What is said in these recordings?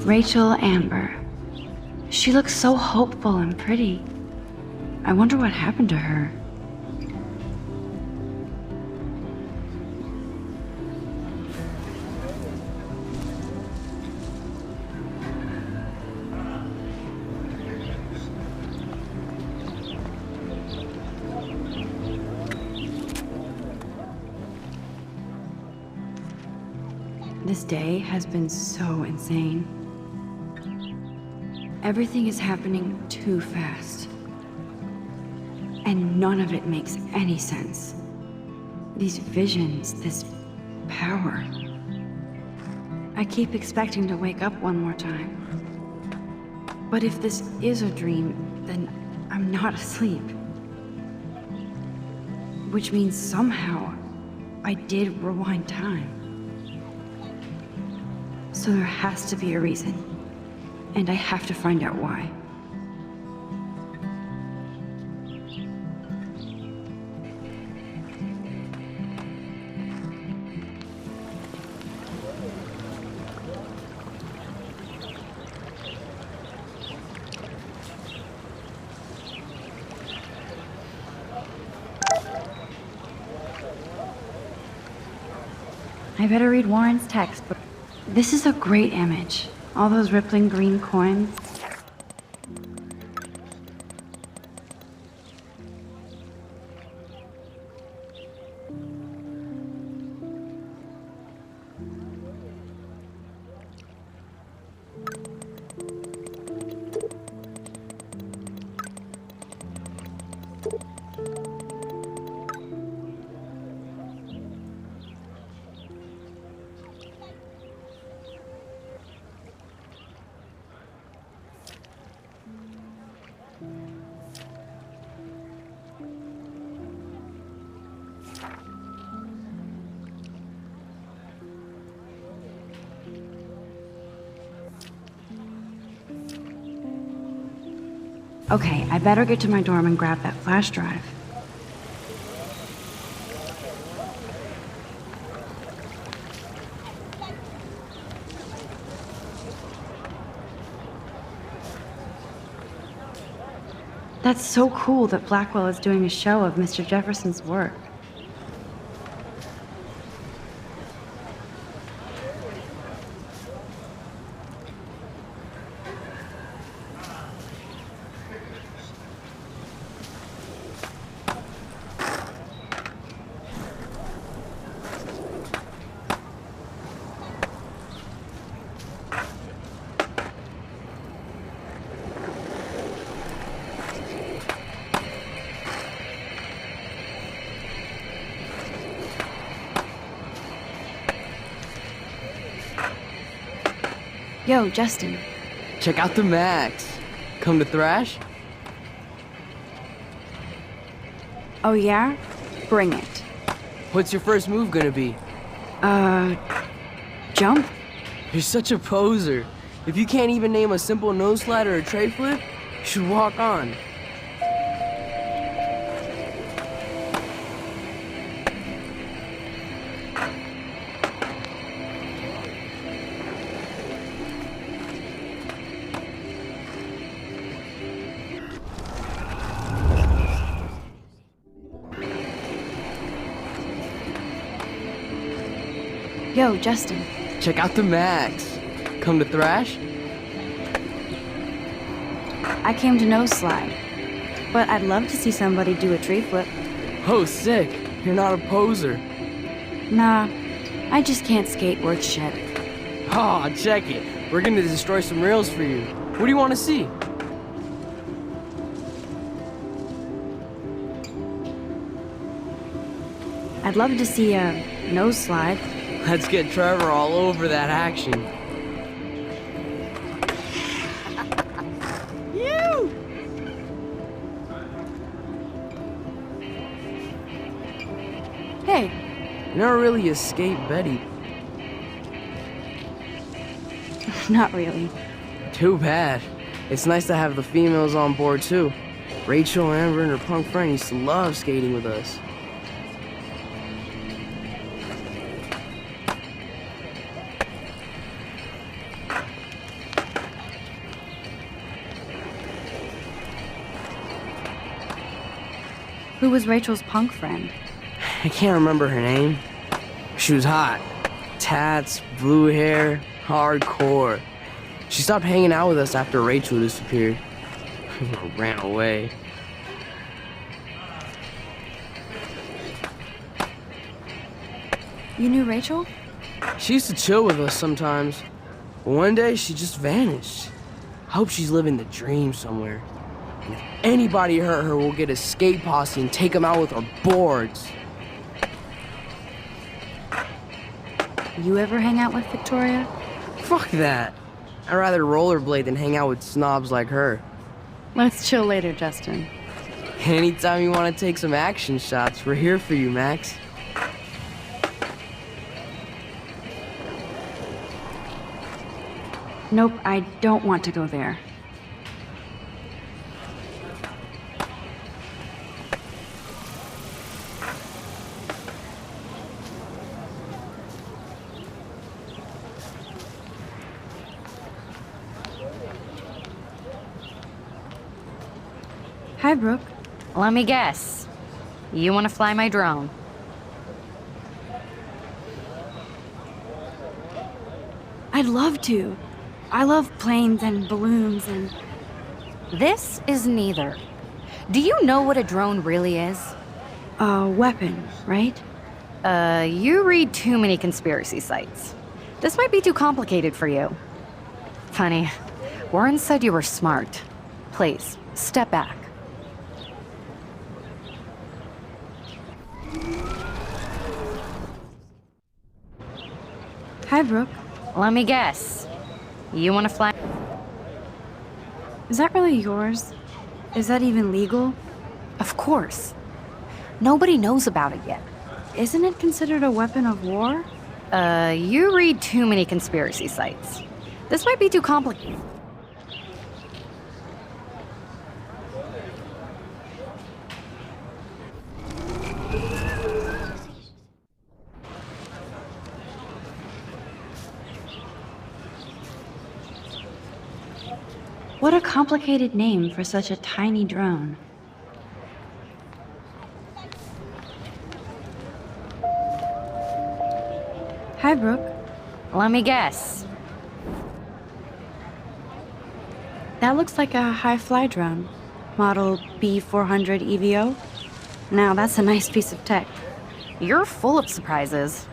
Rachel Amber. She looks so hopeful and pretty. I wonder what happened to her. This day has been so insane. Everything is happening too fast. And none of it makes any sense. These visions, this power. I keep expecting to wake up one more time. But if this is a dream, then I'm not asleep. Which means somehow I did rewind time. So there has to be a reason, and I have to find out why. I better read Warren's text, but this is a great image. All those rippling green coins. Okay, I better get to my dorm and grab that flash drive. That's so cool that Blackwell is doing a show of Mr. Jefferson's work. Yo, Justin. Check out the Max. Come to thrash? Oh yeah? Bring it. What's your first move gonna be? Jump? You're such a poser. If you can't even name a simple nose slide or a tray flip, you should walk on. Yo, Justin. Check out the Max. Come to thrash? I came to nose slide, but I'd love to see somebody do a tree flip. Oh, sick. You're not a poser. Nah, I just can't skate worth shit. Aw, check it. We're gonna destroy some rails for you. What do you want to see? I'd love to see a nose slide. Let's get Trevor all over that action. You! Hey. You never really escaped Betty. Not really. Too bad. It's nice to have the females on board too. Rachel, Amber, and her punk friend used to love skating with us. Who was Rachel's punk friend? I can't remember her name. She was hot. Tats, blue hair, hardcore. She stopped hanging out with us after Rachel disappeared. Or ran away. You knew Rachel? She used to chill with us sometimes. But one day, she just vanished. I hope she's living the dream somewhere. And if anybody hurt her, we'll get a skate posse and take them out with our boards. You ever hang out with Victoria? Fuck that. I'd rather rollerblade than hang out with snobs like her. Let's chill later, Justin. Anytime you want to take some action shots, we're here for you, Max. Nope, I don't want to go there. Hi, Brooke. Let me guess. You want to fly my drone? I'd love to. I love planes and balloons and... This is neither. Do you know what a drone really is? a weapon, right? You read too many conspiracy sites. This might be too complicated for you. Funny, Warren said you were smart. Please, step back. Hi, Brooke. Let me guess. You want to fly? Is that really yours? Is that even legal? Of course. Nobody knows about it yet. Isn't it considered a weapon of war? You read too many conspiracy sites. This might be too complicated. What a complicated name for such a tiny drone. Hi, Brooke. Let me guess. That looks like a high-fly drone. Model B400 EVO. Now, that's a nice piece of tech. You're full of surprises.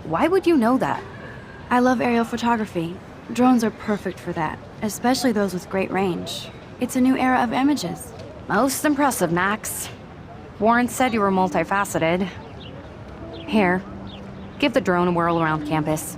Why would you know that? I love aerial photography. Drones are perfect for that, especially those with great range. It's a new era of images. Most impressive, Max. Warren said you were multifaceted. Here, give the drone a whirl around campus.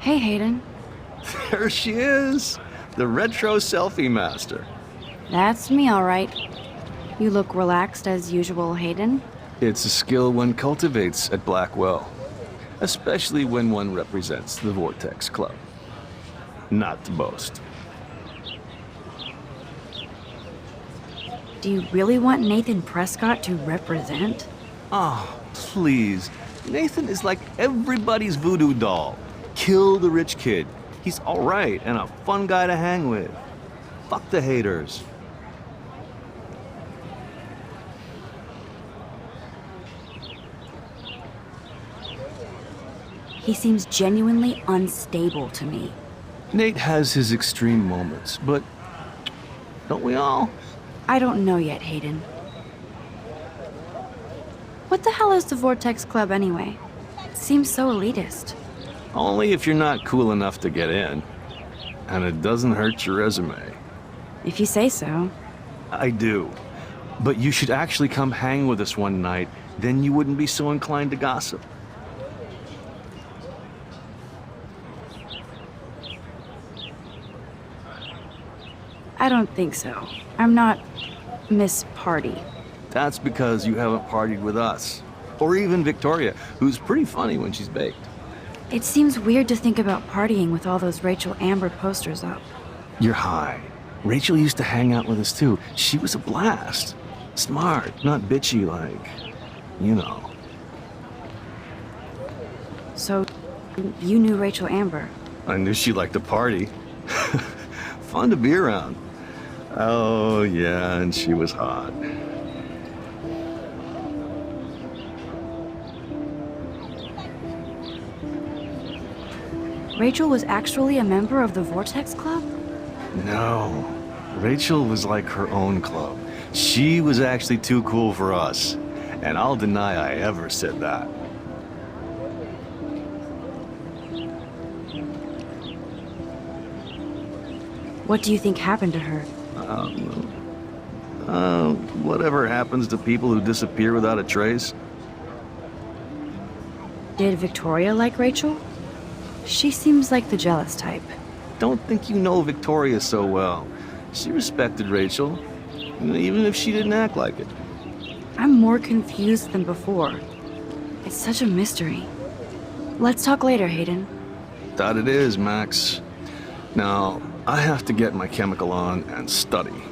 Hey, Hayden. There she is, the retro selfie master. That's me, all right. You look relaxed as usual, Hayden. It's a skill one cultivates at Blackwell, especially when one represents the Vortex Club. Not to boast. Do you really want Nathan Prescott to represent? Oh, please. Nathan is like everybody's voodoo doll. Kill the rich kid. He's all right and a fun guy to hang with. Fuck the haters. He seems genuinely unstable to me. Nate has his extreme moments, but don't we all? I don't know yet, Hayden. What the hell is the Vortex Club anyway? It seems so elitist. Only if you're not cool enough to get in. And it doesn't hurt your resume. If you say so. I do. But you should actually come hang with us one night, then you wouldn't be so inclined to gossip. I don't think so. I'm not Miss Party. That's because you haven't partied with us. Or even Victoria, who's pretty funny when she's baked. It seems weird to think about partying with all those Rachel Amber posters up. You're high. Rachel used to hang out with us too. She was a blast. Smart, not bitchy like, you know. So, you knew Rachel Amber? I knew she liked to party. Fun to be around. Oh, yeah, and she was hot. Rachel was actually a member of the Vortex Club? No. Rachel was like her own club. She was actually too cool for us. And I'll deny I ever said that. What do you think happened to her? Whatever happens to people who disappear without a trace. Did Victoria like Rachel? She seems like the jealous type. Don't think you know Victoria so well. She respected Rachel, even if she didn't act like it. I'm more confused than before. It's such a mystery. Let's talk later, Hayden. That it is, Max. Now, I have to get my chemical on and study.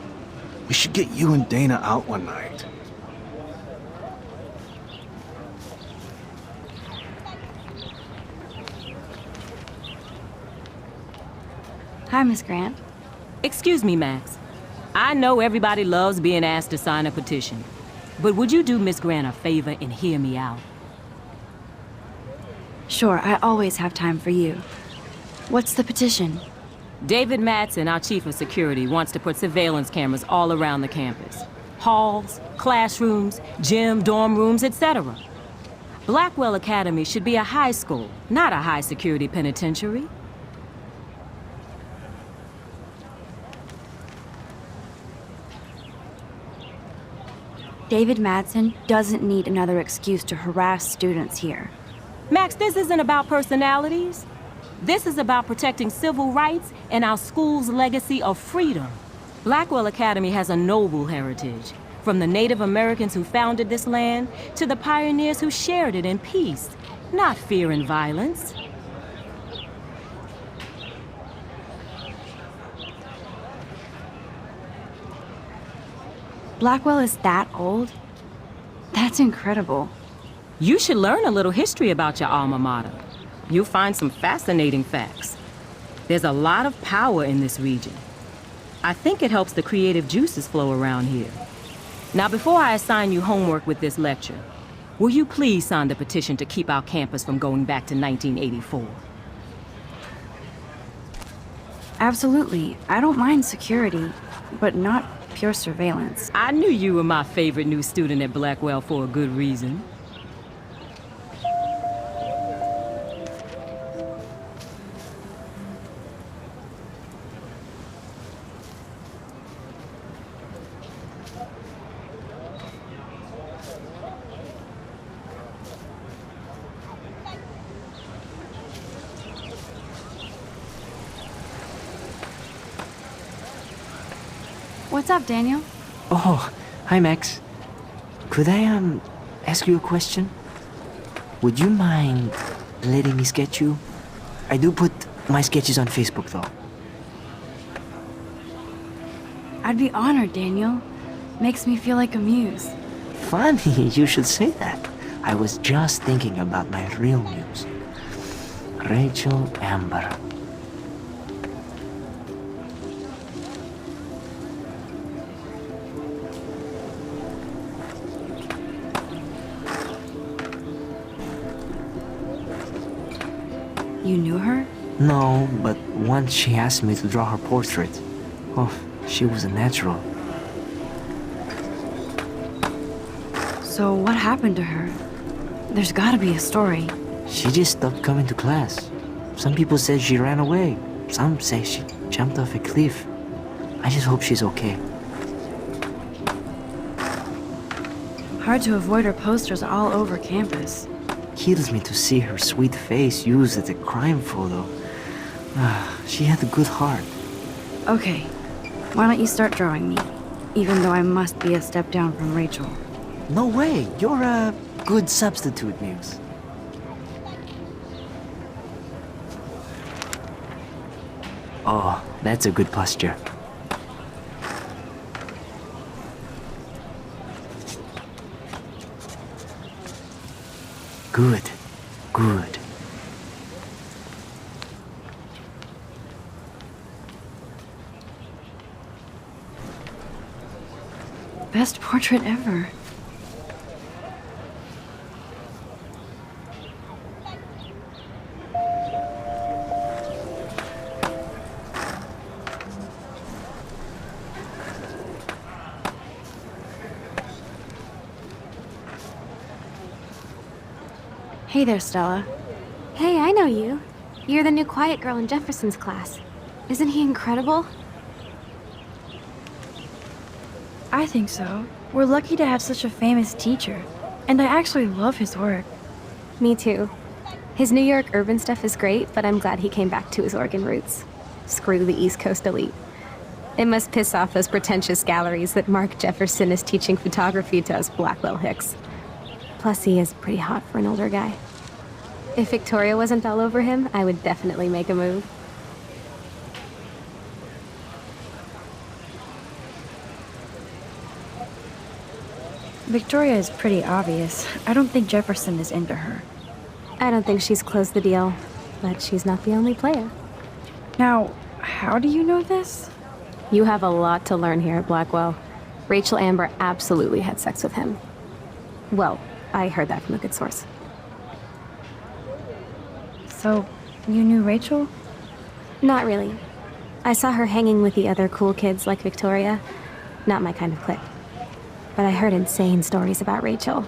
We should get you and Dana out one night. Hi, Miss Grant. Excuse me, Max. I know everybody loves being asked to sign a petition, but would you do Miss Grant a favor and hear me out? Sure, I always have time for you. What's the petition? David Matson, our chief of security, wants to put surveillance cameras all around the campus. Halls, classrooms, gym, dorm rooms, etc. Blackwell Academy should be a high school, not a high-security penitentiary. David Madsen doesn't need another excuse to harass students here. Max, this isn't about personalities. This is about protecting civil rights and our school's legacy of freedom. Blackwell Academy has a noble heritage, from the Native Americans who founded this land to the pioneers who shared it in peace, not fear and violence. Blackwell is that old? That's incredible. You should learn a little history about your alma mater. You'll find some fascinating facts. There's a lot of power in this region. I think it helps the creative juices flow around here. Now, before I assign you homework with this lecture, will you please sign the petition to keep our campus from going back to 1984? Absolutely. I don't mind security, but not pure surveillance. I knew you were my favorite new student at Blackwell for a good reason. What's up, Daniel? Oh, hi Max. Could I, ask you a question? Would you mind letting me sketch you? I do put my sketches on Facebook, though. I'd be honored, Daniel. Makes me feel like a muse. Funny, you should say that. I was just thinking about my real news. Rachel Amber. You knew her? No, but once she asked me to draw her portrait. Oh, she was a natural. So what happened to her? There's gotta be a story. She just stopped coming to class. Some people said she ran away. Some say she jumped off a cliff. I just hope she's okay. Hard to avoid her posters all over campus. Kills me to see her sweet face used as a crime photo. She had a good heart. Okay, why don't you start drawing me? Even though I must be a step down from Rachel. No way, you're a good substitute, Muse. Oh, that's a good posture. Good, good. Best portrait ever. Hey there, Stella. Hey, I know you. You're the new quiet girl in Jefferson's class. Isn't he incredible? I think so. We're lucky to have such a famous teacher. And I actually love his work. Me too. His New York urban stuff is great, but I'm glad he came back to his Oregon roots. Screw the East Coast elite. It must piss off those pretentious galleries that Mark Jefferson is teaching photography to us Blackwell hicks. Plus, he is pretty hot for an older guy. If Victoria wasn't all over him, I would definitely make a move. Victoria is pretty obvious. I don't think Jefferson is into her. I don't think she's closed the deal, but she's not the only player. Now, how do you know this? You have a lot to learn here at Blackwell. Rachel Amber absolutely had sex with him. Well, I heard that from a good source. So, you knew Rachel? Not really. I saw her hanging with the other cool kids like Victoria. Not my kind of clique. But I heard insane stories about Rachel.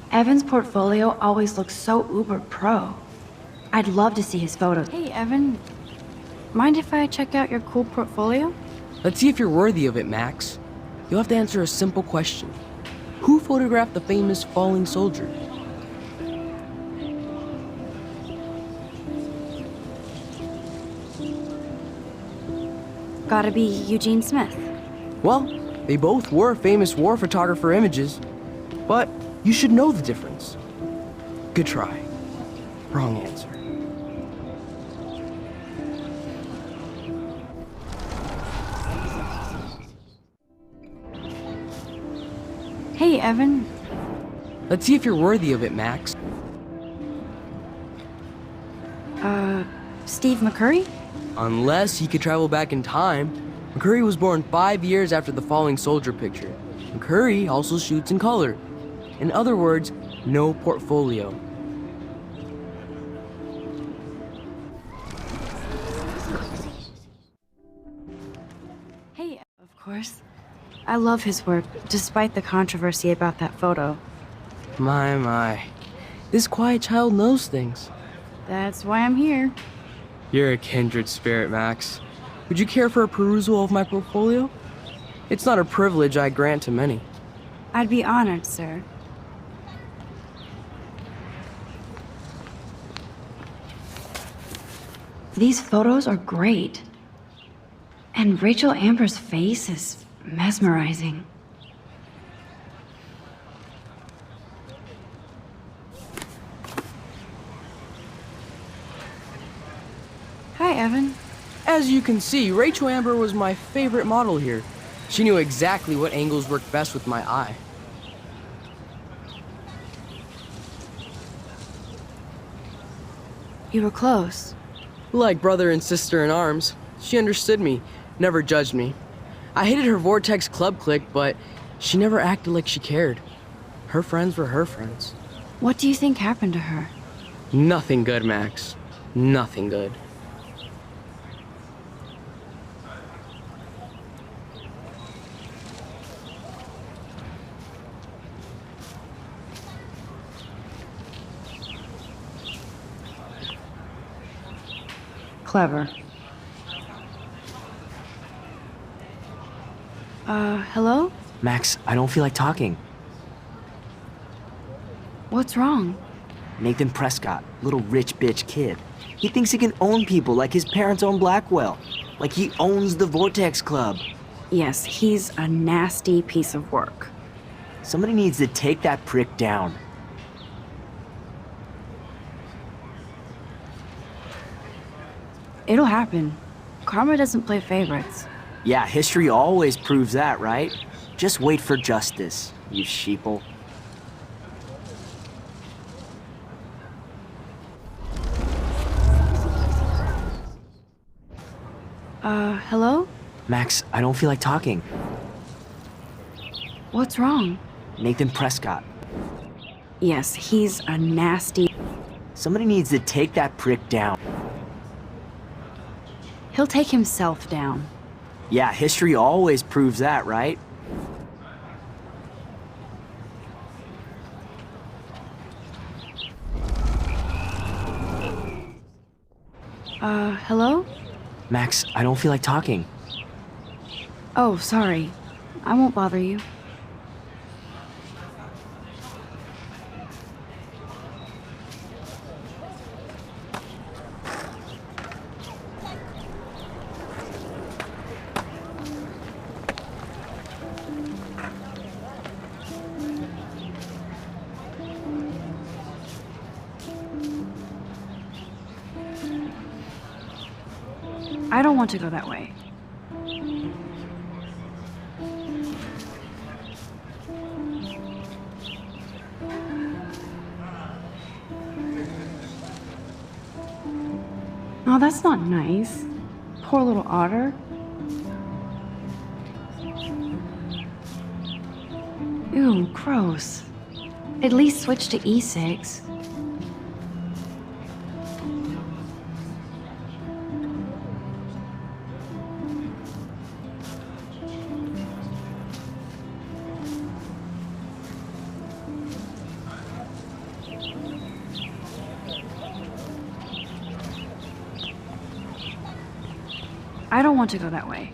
Evan's portfolio always looks so uber pro. I'd love to see his photos. Hey, Evan. Mind if I check out your cool portfolio? Let's see if you're worthy of it, Max. You'll have to answer a simple question. Who photographed the famous falling soldier? Gotta be Eugene Smith. Well, they both were famous war photographer images, but you should know the difference. Good try. Wrong answer. Hey, Evan. Let's see if you're worthy of it, Max. Steve McCurry? Unless he could travel back in time. McCurry was born 5 years after the falling soldier picture. McCurry also shoots in color. In other words, no portfolio. Hey, of course. I love his work, despite the controversy about that photo. My. This quiet child knows things. That's why I'm here. You're a kindred spirit, Max. Would you care for a perusal of my portfolio? It's not a privilege I grant to many. I'd be honored, sir. These photos are great. And Rachel Amber's face is mesmerizing. Hi, Evan. As you can see, Rachel Amber was my favorite model here. She knew exactly what angles worked best with my eye. You were close. Like brother and sister in arms, she understood me, never judged me. I hated her Vortex Club clique, but she never acted like she cared. Her friends were her friends. What do you think happened to her? Nothing good, Max. Nothing good. Clever. Hello? Max, I don't feel like talking. What's wrong? Nathan Prescott, little rich bitch kid. He thinks he can own people like his parents own Blackwell. Like he owns the Vortex Club. Yes, he's a nasty piece of work. Somebody needs to take that prick down. It'll happen. Karma doesn't play favorites. Yeah, history always proves that, right? Just wait for justice, you sheeple. Hello? Max, I don't feel like talking. What's wrong? Nathan Prescott. Yes, he's a nasty... Somebody needs to take that prick down. He'll take himself down. Yeah, history always proves that, right? Hello? Max, I don't feel like talking. Oh, sorry. I won't bother you. I don't want to go that way. Oh, that's not nice. Poor little otter. Ew, gross. At least switch to E6. I don't want to go that way.